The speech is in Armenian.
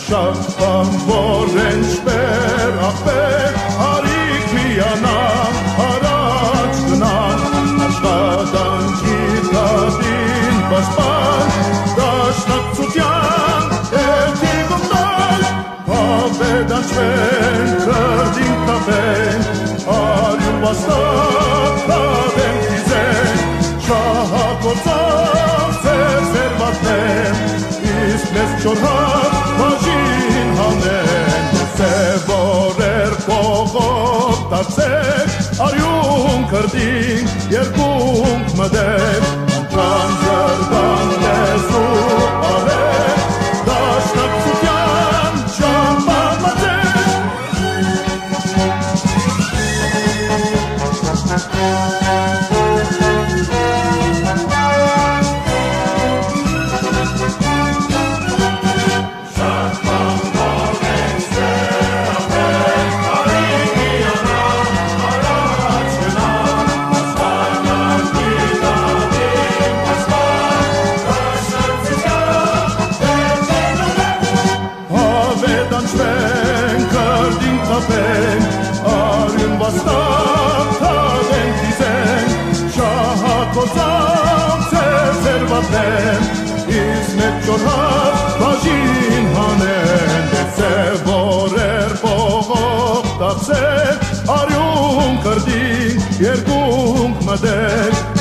Շապան որեն շպեր աղբեր արիք միանան առաջ գնան աշխատանքի տատին պաշտպան դաշնակցության էլքի գոմտալ հավեդանչվեն կրդին կապեն արյուն վաստակ տավեն կիզեն շահագործավ ծեր վատեն իսկ մեզ չորհավ բաժին հանեն սևորեր կողով տացեք արյուն կրդին երկունք մդեք անկան ժրդան լեզու արեք դաշնակցության ճամբար մատեք արյուն վաստակ թաղեն դիզեն շահագործավ ծեր վատեն իսկ մեկ ճորհավ բաժին հանեն սևորեր կողով տացեք արյուն կրդին երկունք մդեք